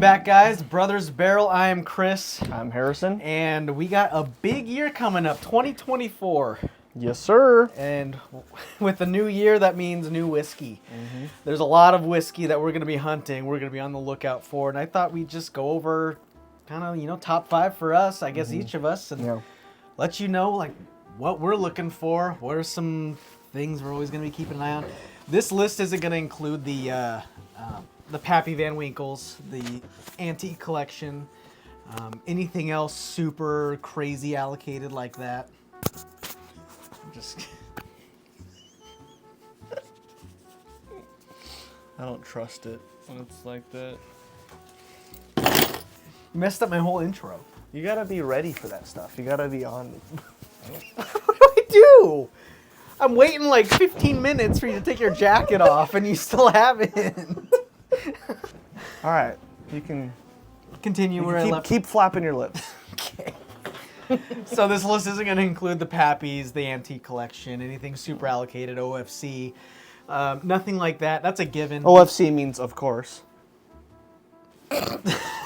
back, guys. Brothers Barrel. I am Chris. I'm Harrison. And we got a big year coming up, 2024. Yes, sir. And with the new year, that means new whiskey. There's a lot of whiskey that we're going to be hunting. We're going to be on the lookout for. And I thought we'd just go over kind of, top 5 for us, I guess, each of us. And let you know, like, what we're looking for. What are some things we're always going to be keeping an eye on. This list isn't going to include the Pappy Van Winkles, the antique collection, anything else super crazy allocated like that. Just I don't trust it when it's like that. messed up my whole intro. You gotta be ready for that stuff. You gotta be on. What do I do? I'm waiting like 15 minutes for you to take your jacket off, and you still haven't. All right, you can Continue where I left. keep flapping your lips. Okay. So this list isn't going to include the Pappies, the antique collection, anything super allocated, OFC, nothing like that. That's a given. OFC means of course.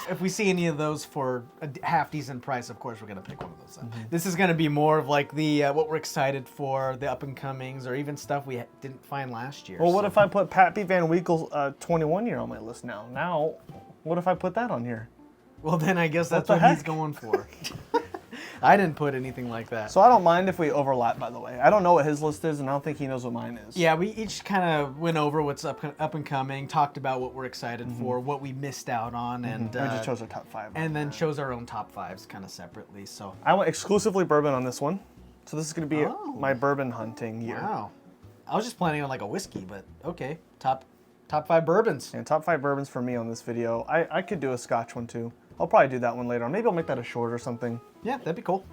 If we see any of those for a half decent price, of course we're going to pick one of those up. This is going to be more of like the what we're excited for, the up and comings, or even stuff we didn't find last year. Well, what if I put Pappy Van Winkle's 21 year on my list now? Now, what if I put that on here? Well, then I guess that's the what heck? he's going for. I didn't put anything like that. So I don't mind if we overlap, by the way. I don't know what his list is, and I don't think he knows what mine is. Yeah, we each kind of went over what's up and coming, talked about what we're excited for, what we missed out on, and We just chose our top 5. and then chose our own top 5s kind of separately. So I went exclusively bourbon on this one. So this is going to be Oh. my bourbon hunting year. wow, I was just planning on like a whiskey, but okay, top 5 bourbons. And top 5 bourbons for me on this video. I could do a Scotch one too. I'll probably do that one later on. Maybe I'll make that a short or something. Yeah, that'd be cool.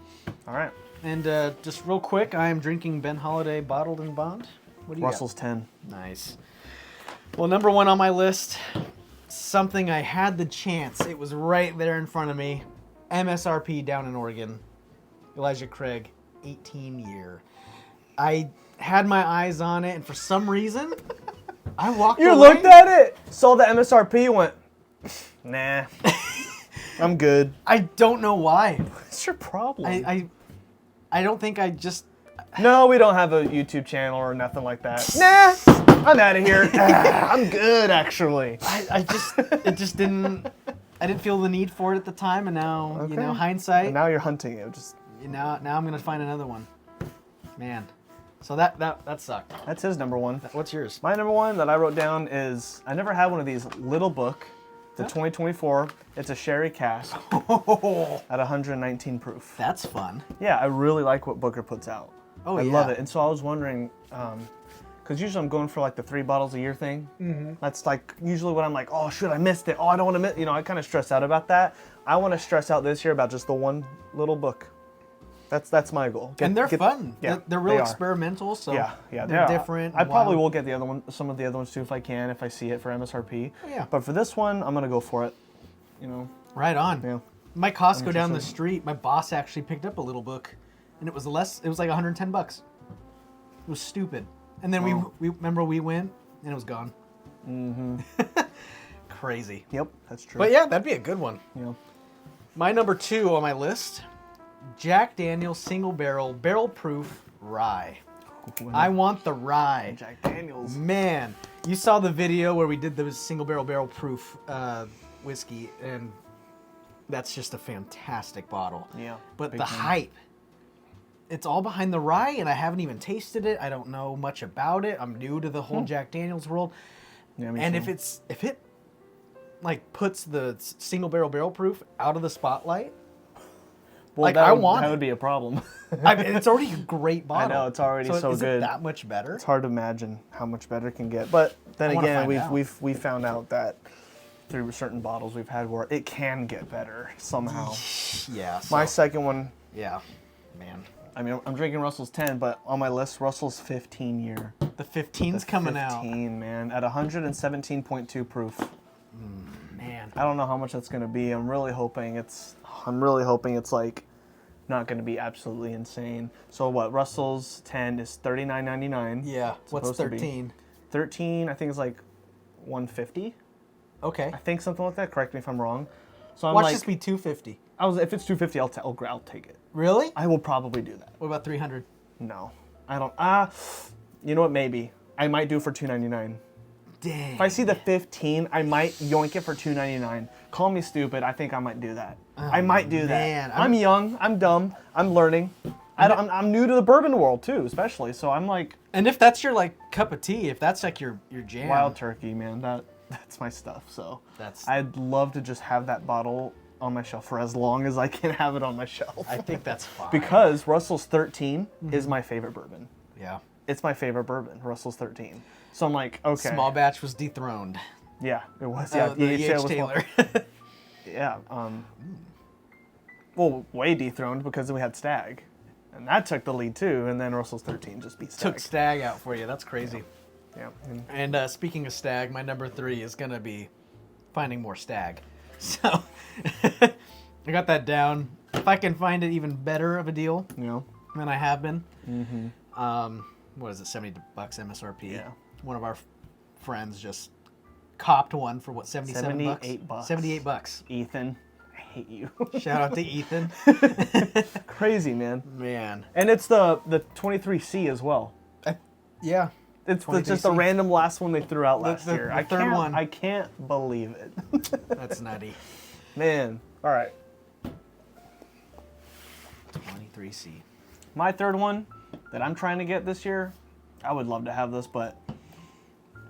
All right. And just real quick, I am drinking Ben Holiday Bottled and Bond. What do you Russell's 10. got? Nice. Well, number 1 on my list, something I had the chance. It was right there in front of me. MSRP down in Oregon. Elijah Craig, 18 year. I had my eyes on it, and for some reason, I walked away. You looked at it, saw the MSRP, went, nah, I'm good. I don't know why. What's your problem? I don't think I just... No, we don't have a YouTube channel or nothing like that. Nah, I'm out of here. I'm good, actually. It just didn't... I didn't feel the need for it at the time, and now, Okay. hindsight... And now you're hunting it. Just Now I'm going to find another one. Man. So that sucked. That's his number 1. What's yours? My number 1 that I wrote down is, I never had one of these, Little Book, the 2024. It's a sherry cask at 119 proof. That's fun. Yeah, I really like what Booker puts out. Oh, I yeah. love it. And so I was wondering, because usually I'm going for like the 3 bottles a year thing. That's like usually when I'm like, oh, shoot, I missed it. Oh, I don't want to miss, I kind of stress out about that. I want to stress out this year about just the one Little Book. That's my goal. And they're fun. Yeah, they're real they are. experimental, so Yeah, they're different. I probably wild. will get the other one, some of the other ones too, if I can, if I see it for MSRP. Oh, yeah. But for this one, I'm gonna go for it. Right on. Yeah. My Costco down the interested. street, my boss actually picked up a Little Book, and it was like $110. It was stupid. And then we remember we went, and it was gone. Crazy. Yep, that's true. But yeah, that'd be a good one. Yeah. My number 2 on my list, Jack Daniel's Single Barrel Proof Rye. I want the rye. Jack Daniels. Man, you saw the video where we did the Single Barrel Proof whiskey, and that's just a fantastic bottle. Yeah. But big the fan. hype, it's all behind the rye, and I haven't even tasted it. I don't know much about it. I'm new to the whole Jack Daniels world. Yeah, me And too. if it like puts the Single Barrel Proof out of the spotlight, well, like, that I would, want that it. would be a problem. I mean, it's already a great bottle. know, it's already so is good. It that much better? It's hard to imagine how much better it can get. But then I wanna again, find out. we found out that through certain bottles we've had where it can get better somehow. Yeah. My second one, yeah, man. I mean, I'm drinking Russell's 10, but on my list, Russell's 15 year. The 15's coming out. 15, man, at 117.2 proof. Man. I don't know how much that's gonna be. I'm really hoping it's like not gonna be absolutely insane. So what? Russell's 10 is $39.99. Yeah. What's supposed to be. 13? 13, I think, is like 150. Okay. I think something like that. Correct me if I'm wrong. So I'm Watch like, this be 250. if it's 250, I'll take it. Really? I will probably do that. What about 300? No, I don't. You know what? Maybe I might do for $2.99. Dang. If I see the 15, I might yoink it for $2.99. Call me stupid. I think I might do that. I might do man. that. I'm young. I'm dumb. I'm learning. I'm new to the bourbon world too, especially. So I'm like And if that's your like cup of tea, if that's like your jam. wild turkey, man. That's my stuff. So That's. I'd love to just have that bottle on my shelf for as long as I can have it on my shelf. I think that's fine. Because Russell's 13 is my favorite bourbon. Yeah. It's my favorite bourbon, Russell's 13. So I'm like, okay. Small batch was dethroned. Yeah, it was. Yeah, The EHA was Taylor. Yeah. Well, way dethroned because we had Stag. And that took the lead too. And then Russell's 13 just beat Stag. Took Stag out for you. That's crazy. Yeah. And speaking of Stag, my number 3 is going to be finding more Stag. So I got that down. If I can find it even better of a deal than I have been. What is it, $70 MSRP? Yeah. One of our friends just copped one for what, 77 bucks? $78. $78. Ethan, I hate you. Shout out to Ethan. Crazy, man. Man. And it's the 23C as well. Yeah. It's just 23C. a random last one they threw out last the year. third one. I can't believe it. That's nutty. Man. All right. 23C. My third one that I'm trying to get this year, I would love to have this, but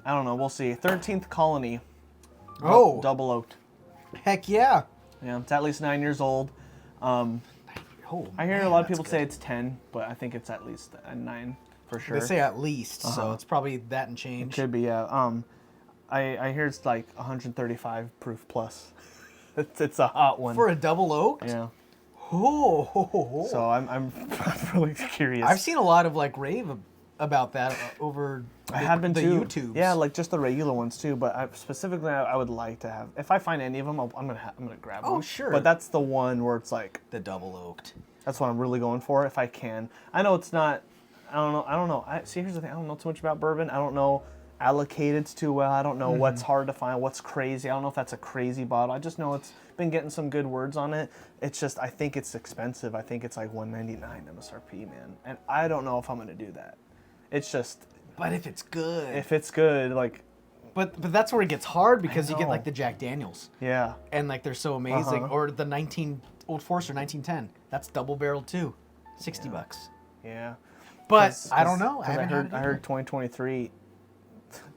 I don't know. We'll see. 13th Colony. Oh. Double oaked. Heck yeah. Yeah, it's at least 9 years old. Oh, I hear man, a lot of that's people good. say it's 10, but I think it's at least a 9 for sure. They say at least, so it's probably that and change. Could be, yeah. I hear it's like 135 proof plus. It's a hot one. For a double oaked? Yeah. Oh. So I'm really curious. I've seen a lot of like rave about that over I have been the too. YouTubes. Yeah, like just the regular ones too. But specifically, I would like to have. If I find any of them, I'm gonna grab one. Oh, sure. But that's the one where it's like the double oaked. that's what I'm really going for. If I can, I know it's not. I don't know. See, here's the thing. I don't know too much about bourbon. I don't know allocated too well. I don't know what's hard to find. What's crazy. I don't know if that's a crazy bottle. I just know it's been getting some good words on it. It's just I think it's expensive. I think it's like $199 MSRP, man. And I don't know if I'm gonna do that. It's just. But if it's good. If it's good, like. But that's where it gets hard because you get know. like the Jack Daniels. Yeah. And like they're so amazing. Or the Old Forester 1910. That's double barrel too. $60. Yeah. But I don't know. I haven't heard 2023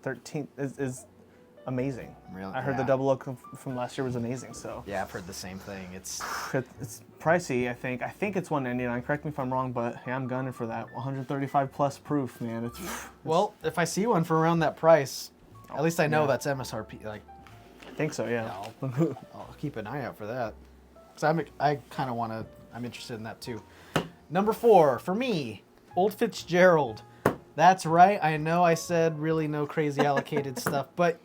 13 is amazing. Really? I heard the Yeah. double oak from last year was amazing. So Yeah, I've heard the same thing. It's it's pricey. I think it's $199. Correct me if I'm wrong, but yeah, I'm gunning for that 135 plus proof, man. It's well, if I see one for around that price, at least I know yeah. that's MSRP. Like, I think so. Yeah. I'll keep an eye out for that. Cause I kind of want to. I'm interested in that too. Number 4 for me, Old Fitzgerald. That's right. I know I said really no crazy allocated stuff, but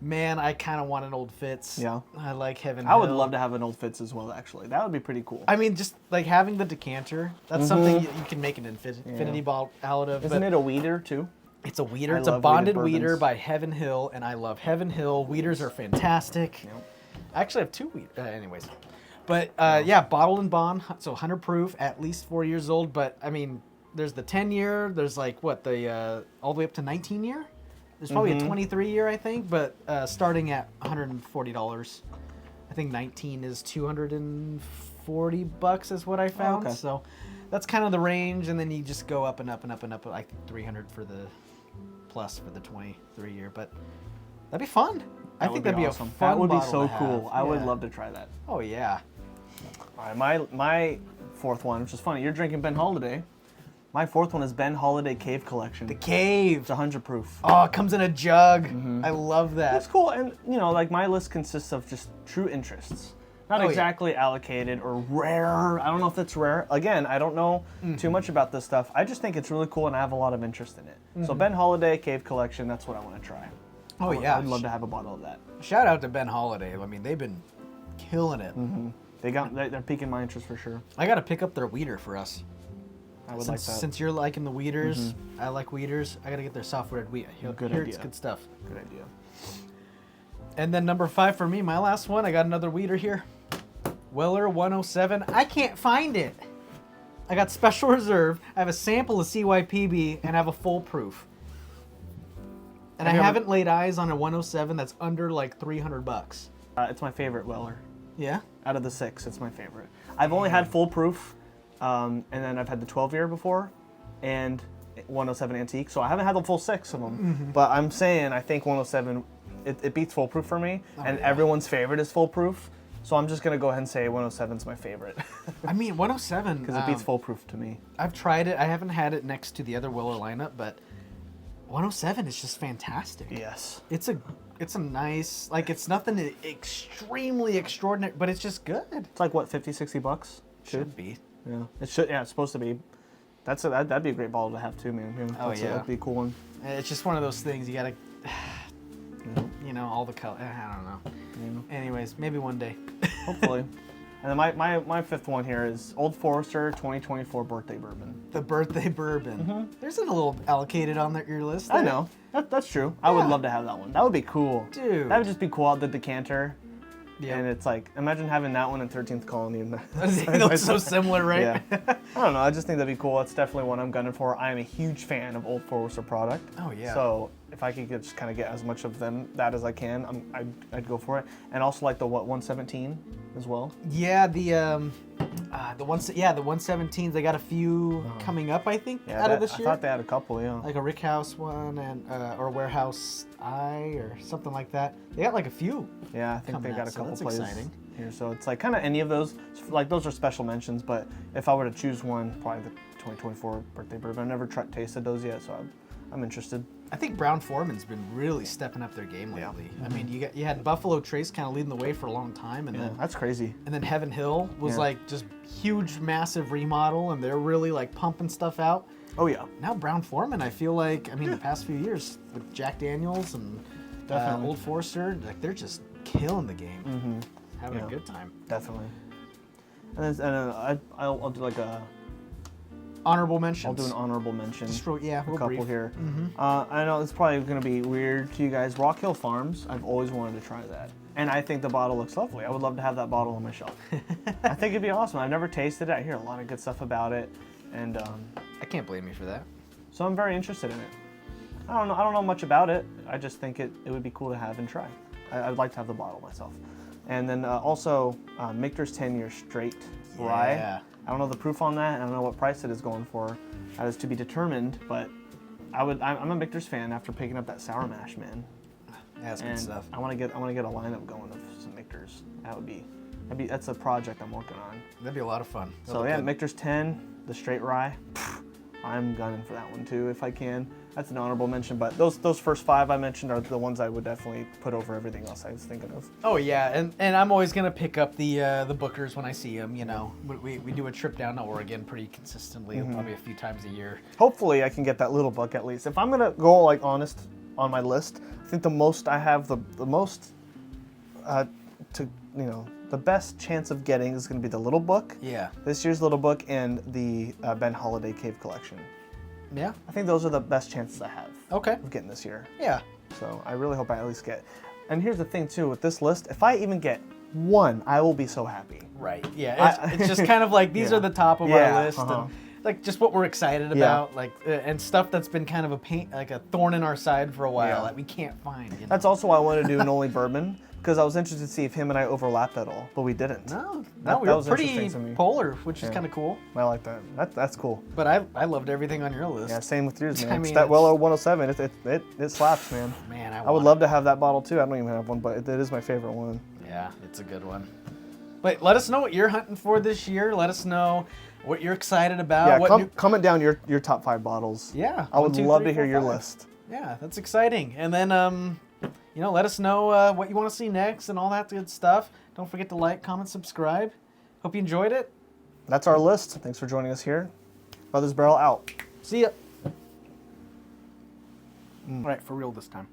man, I kind of want an Old Fitz. Yeah. I like Heaven I would Hill. love to have an Old Fitz as well. Actually, that would be pretty cool. I mean, just like having the decanter. That's something you can make an infinity ball out of. Isn't but it a weeder too? It's a weeder. I It's a love bonded weeded weeder bourbons. by Heaven Hill, and I love Heaven Hill. Weeders are fantastic. Yep. I actually have 2 weed. Anyways. But yeah, bottled and bond, so 100 proof, at least 4 years old. But I mean, there's the 10 year. There's like what the all the way up to 19 year. There's probably a 23 year, I think. But starting at $140, I think 19 is $240 is what I found. okay. So that's kind of the range, and then you just go up and up and up and up. Like 300 for the plus for the 23 year. But that'd be fun. I think that'd be awesome. a fun. That would be bottle so to cool. have. I would Yeah. love to try that. Oh yeah. All right, my fourth one, which is funny. You're drinking Ben Holiday. My fourth one is Ben Holiday Cave Collection. The Cave. It's 100 proof. Oh, it comes in a jug. I love That's that. cool, and you know, like my list consists of just true interests, not Oh, yeah. exactly allocated or rare. I don't know if it's rare. Again, I don't know too much about this stuff. I just think it's really cool, and I have a lot of interest in it. So Ben Holiday Cave Collection, that's what I want to try. Oh yeah. I'd love to have a bottle of that. Shout out to Ben Holiday. I mean, they've been killing it. They're piquing my interest for sure. I got to pick up their weeder for us. I would Since, like that. since you're liking the weeders, I like weeders. I got to get their software wheat. Good Here it's idea. good stuff. Good idea. And then number 5 for me, my last one, I got another weeder here. Weller 107. I can't find it. I got special reserve. I have a sample of CYPB and I have a full proof. And I haven't laid eyes on a 107 that's under like $300. It's my favorite Weller. Yeah? Out of the 6, it's my favorite. I've only had full proof, and then I've had the 12 year before, and 107 antique. So I haven't had the full 6 of them. But I'm saying I think 107, it beats full proof for me, and everyone's favorite is full proof. So I'm just gonna go ahead and say 107 is my favorite. I mean, 107 because it beats full proof to me. I've tried it. I haven't had it next to the other Weller lineup, but 107 is just fantastic. Yes. It's a nice, like, it's nothing extremely extraordinary, but it's just good. It's like what, 50, 60 bucks? Should be. Yeah. It should. Yeah, it's supposed to be. That'd be a great bottle to have too, man. That'd be a cool one. It's just one of those things you gotta, you know, all the color. I don't know. Anyways, maybe one day. Hopefully. And then my 5th one here is Old Forester 2024 Birthday Bourbon. The Birthday Bourbon. There's a little allocated on your list there. I know. That's true. I would love to have that one. That would be cool. Dude. That would just be cool out the decanter. Yeah. And it's like, imagine having that one in 13th Colony. They look so similar, right? Yeah. I don't know. I just think that'd be cool. It's definitely one I'm gunning for. I am a huge fan of Old Forester product. Oh, yeah. So if I could just kind of get as much of that as I can, I'd go for it. And also like the 117 as well. Yeah, the 117s. They got a few coming up, I think, out of this year. I thought they had a couple, yeah. Like a Rick House one and or Warehouse I or something like that. They got like a few. Yeah, I think they got a couple plays exciting here. So it's like kind of any of those. Like those are special mentions, but if I were to choose one, probably the 2024 Birthday Bourbon. I've never tasted those yet, so I'm interested. I think Brown Foreman's been really stepping up their game lately. I mean, you had Buffalo Trace kind of leading the way for a long time, and then that's crazy. And then Heaven Hill was like just huge, massive remodel, and they're really like pumping stuff out. Oh yeah. Now Brown Foreman, I feel like, I mean, the past few years with Jack Daniels and Old Forester, like they're just killing the game, having a good time. Definitely. And then I'll do like a honorable mentions. I'll do an honorable mention. Just a couple brief. Here. I know it's probably going to be weird to you guys. Rock Hill Farms, I've always wanted to try that. And I think the bottle looks lovely. I would love to have that bottle on my shelf. I think it'd be awesome. I've never tasted it. I hear a lot of good stuff about it. And I can't blame you for that. So I'm very interested in it. I don't know much about it. I just think it would be cool to have and try. I'd like to have the bottle myself. And then also Michter's 10-year straight rye. I don't know the proof on that. I don't know what price it is going for. That is to be determined. But I'm a Michter's fan after picking up that sour mash, man. Yeah, that's good stuff. I want to get a lineup going of some Michter's. That's a project I'm working on. That'd be a lot of fun. Michter's 10, the straight rye. I'm gunning for that one too if I can. That's an honorable mention, but those first 5 I mentioned are the ones I would definitely put over everything else I was thinking of. Oh yeah, and I'm always gonna pick up the Bookers when I see them. You know, we do a trip down to Oregon pretty consistently, probably a few times a year. Hopefully I can get that little book at least. If I'm gonna go like honest on my list, I think the most I have the most the best chance of getting is going to be the Little Book. Yeah. This year's Little Book and the Ben Holiday Cave Collection. Yeah. I think those are the best chances I have. Okay. Of getting this year. Yeah. So I really hope I at least get. And here's the thing too with this list, if I even get one, I will be so happy. Right. Yeah. It's just kind of like these are the top of our list. And like just what we're excited about, like and stuff that's been kind of a pain, like a thorn in our side for a while that we can't find. You know? That's also why I wanted to do an Only Bourbon. Because I was interested to see if him and I overlapped at all, but we didn't. No, we were pretty polar, which is kind of cool. I like that. That's cool. But I loved everything on your list. Yeah, same with yours, man. I mean, that Weller 107, it slaps, man. Man, I would love to have that bottle too. I don't even have one, but it is my favorite one. Yeah, it's a good one. But let us know what you're hunting for this year. Let us know what you're excited about. Yeah, comment down your top 5 bottles. Yeah. I would love to hear your list. Yeah, that's exciting. And then let us know what you want to see next and all that good stuff. Don't forget to like, comment, subscribe. Hope you enjoyed it. That's our list. Thanks for joining us here. Brothers Barrel out. See ya. All right, for real this time.